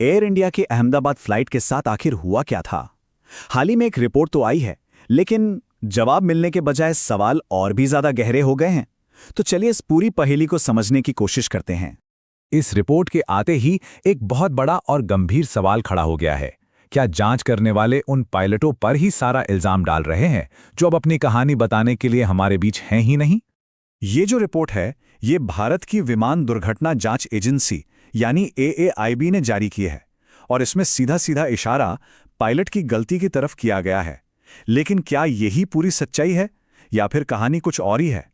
Air India के Ahmedabad flight के साथ आखिर हुआ क्या था? हाल ही में एक रिपोर्ट तो आई है, लेकिन जवाब मिलने के बजाय सवाल और भी ज्यादा गहरे हो गए हैं। तो चलिए इस पूरी पहेली को समझने की कोशिश करते हैं। इस रिपोर्ट के आते ही एक बहुत बड़ा और गंभीर सवाल खड़ा हो गया है। क्या जांच करने वाले उन पायलटों पर ही सारा इल्जाम डाल रहे हैं जो अब अपनी कहानी बताने के लिए हमारे बीच हैं ही नहीं? ये जो रिपोर्ट है, ये भारत की विमान दुर्घटना जांच एजेंसी यानी AAIB ने जारी की है, और इसमें सीधा सीधा इशारा पायलट की गलती की तरफ किया गया है। लेकिन क्या यही पूरी सच्चाई है, या फिर कहानी कुछ और ही है?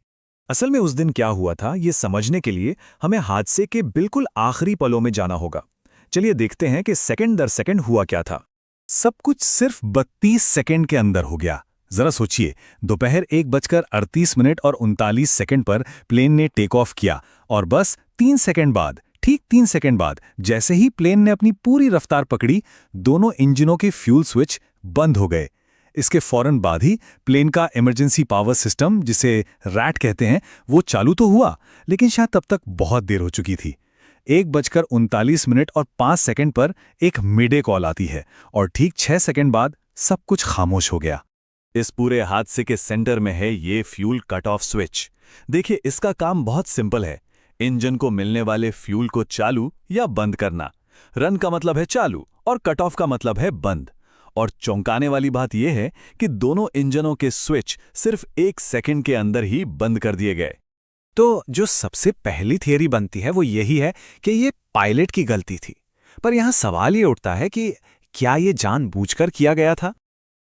असल में उस दिन क्या हुआ था, ये समझने के लिए हमें हादसे के बिल्कुल आखिरी पलों में जाना होगा। चलिए देखते हैं कि सेकंड दर सेकंड हुआ क्या था। सब कुछ सिर्फ 32 सेकंड के अंदर हो गया। जरा सोचिए, दोपहर 1:38 और 39 सेकंड पर प्लेन ने टेक ऑफ किया, और बस 3 सेकंड बाद, ठीक 3 सेकंड बाद, जैसे ही प्लेन ने अपनी पूरी रफ्तार पकड़ी, दोनों इंजनों के फ्यूल स्विच बंद हो गए। इसके फौरन बाद ही प्लेन का इमरजेंसी पावर सिस्टम, जिसे रैट कहते हैं, वो चालू तो हुआ, लेकिन शायद तब तक बहुत देर हो चुकी थी। 1:39 और 5 सेकंड पर एक मिडे कॉल आती है, और ठीक 6 सेकंड बाद सब कुछ खामोश हो गया। इस पूरे हादसे के सेंटर में है ये फ्यूल कट ऑफ स्विच। देखिए, इसका काम बहुत सिंपल है। इंजन को मिलने वाले फ्यूल को चालू या बंद करना। रन का मतलब है चालू और कट ऑफ का मतलब है बंद। और चौंकाने वाली बात यह है कि दोनों इंजनों के स्विच सिर्फ 1 सेकंड के अंदर ही बंद कर दिए गए। तो जो सबसे पहली थियरी बनती है वो यही है कि ये पायलट की गलती थी। पर यहाँ सवाल ये उठता है कि क्या ये जानबूझकर किया गया था?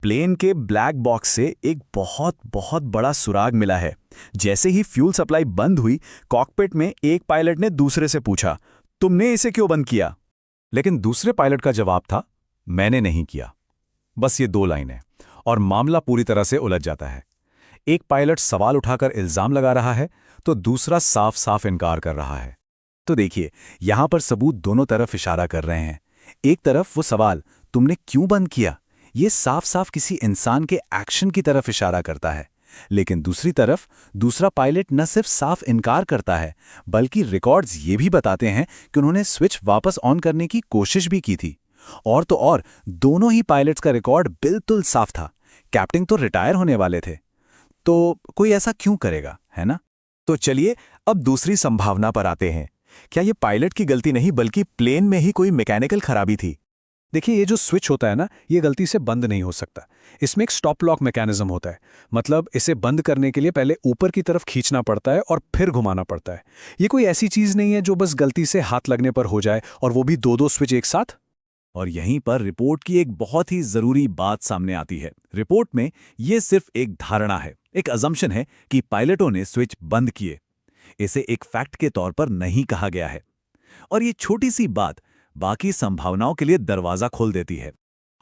प्लेन के ब्लैक बॉक्स से एक बहुत बहुत बड़ा सुराग मिला है। जैसे ही फ्यूल सप्लाई बंद हुई, कॉकपिट में एक पायलट ने दूसरे से पूछा, तुमने इसे क्यों बंद किया? लेकिन दूसरे पायलट का जवाब था, मैंने नहीं किया। बस ये 2 लाइनें, और मामला पूरी तरह से उलझ जाता है। एक पायलट सवाल उठाकर इल्जाम लगा रहा है, तो दूसरा साफ साफ इनकार कर रहा है। तो देखिए, यहां पर सबूत दोनों तरफ इशारा कर रहे हैं। एक तरफ वो सवाल, तुमने क्यों बंद किया, ये साफ साफ किसी इंसान के एक्शन की तरफ इशारा करता है। लेकिन दूसरी तरफ दूसरा पायलट न सिर्फ साफ इनकार करता है, बल्कि रिकॉर्ड्स ये भी बताते हैं कि उन्होंने स्विच वापस ऑन करने की कोशिश भी की थी। और तो और, दोनों ही पायलट्स का रिकॉर्ड बिल्कुल साफ था। कैप्टन तो रिटायर होने वाले थे। तो कोई ऐसा क्यों करेगा, है ना? तो चलिए अब दूसरी संभावना पर आते हैं। क्या ये पायलट की गलती नहीं, बल्कि प्लेन में ही कोई मैकेनिकल खराबी थी? देखिए, ये जो स्विच होता है ना, ये गलती से बंद नहीं हो सकता। इसमें एक स्टॉप लॉक मैकेनिज्म होता है। मतलब इसे बंद करने के लिए पहले ऊपर की तरफ खींचना पड़ता है और फिर घुमाना पड़ता है। ये कोई ऐसी चीज नहीं है जो बस गलती से हाथ लगने पर हो जाए, और वो भी 2-2 स्विच एक साथ। और यहीं पर रिपोर्ट की एक बहुत ही जरूरी बात सामने आती है। रिपोर्ट में यह सिर्फ एक धारणा है, एक अजम्पशन है कि पायलटों ने स्विच बंद किए। इसे एक फैक्ट के तौर पर नहीं कहा गया है। और ये छोटी सी बात बाकी संभावनाओं के लिए दरवाजा खोल देती है।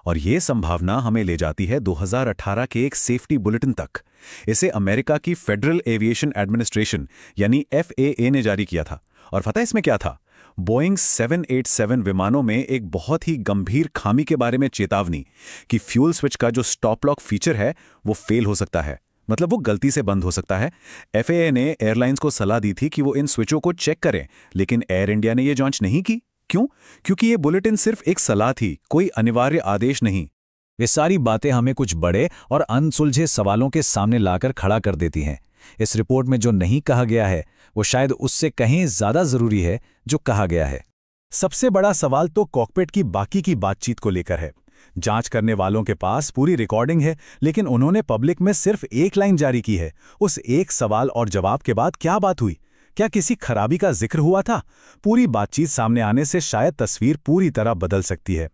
और ये संभावना हमें ले जाती है 2018 के एक सेफ्टी बुलेटिन तक। इसे अमेरिका की फेडरल एविएशन एडमिनिस्ट्रेशन यानी FAA ने जारी किया था। और पता है इसमें क्या था? बोइंग 787 विमानों में एक बहुत ही गंभीर खामी के बारे में चेतावनी कि फ्यूल स्विच का जो स्टॉप लॉक फीचर है वो फेल हो सकता है। मतलब वो गलती से बंद हो सकता है। FAA ने एयरलाइंस को सलाह दी थी कि वो इन स्विचों को चेक करें, लेकिन एयर इंडिया ने ये जांच नहीं की। क्यों? क्योंकि ये बुलेटिन सिर्फ एक सलाह थी, कोई अनिवार्य आदेश नहीं। ये सारी बातें हमें कुछ बड़े और अनसुलझे सवालों के सामने लाकर खड़ा कर देती हैं। इस रिपोर्ट में जो नहीं कहा गया है वो शायद उससे कहीं ज्यादा जरूरी है जो कहा गया है। सबसे बड़ा सवाल तो कॉकपिट की बाकी की बातचीत को लेकर है। जांच करने वालों के पास पूरी रिकॉर्डिंग है, लेकिन उन्होंने पब्लिक में सिर्फ एक लाइन जारी की है। उस एक सवाल और जवाब के बाद क्या बात हुई? क्या किसी खराबी का जिक्र हुआ था? पूरी बातचीत सामने आने से शायद तस्वीर पूरी तरह बदल सकती है।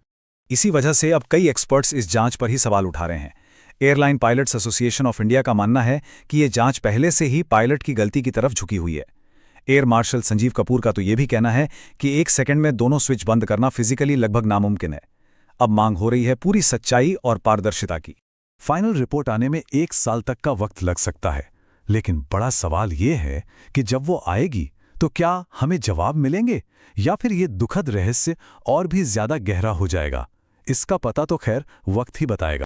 इसी वजह से अब कई एक्सपर्ट्स इस जांच पर ही सवाल उठा रहे हैं। Airline pilots association of India का मानना है कि ये जांच पहले से ही पायलट की गलती की तरफ झुकी हुई है। एयर मार्शल संजीव कपूर का तो ये भी कहना है कि 1 सेकंड में दोनों स्विच बंद करना फिजिकली लगभग नामुमकिन है। अब मांग हो रही है पूरी सच्चाई और पारदर्शिता की। फाइनल रिपोर्ट आने में 1 साल तक का वक्त लग सकता है, लेकिन बड़ा सवाल ये है कि जब वो आएगी तो क्या हमें जवाब मिलेंगे, या फिर ये दुखद रहस्य और भी ज्यादा गहरा हो जाएगा? इसका पता तो खैर वक्त ही बताएगा।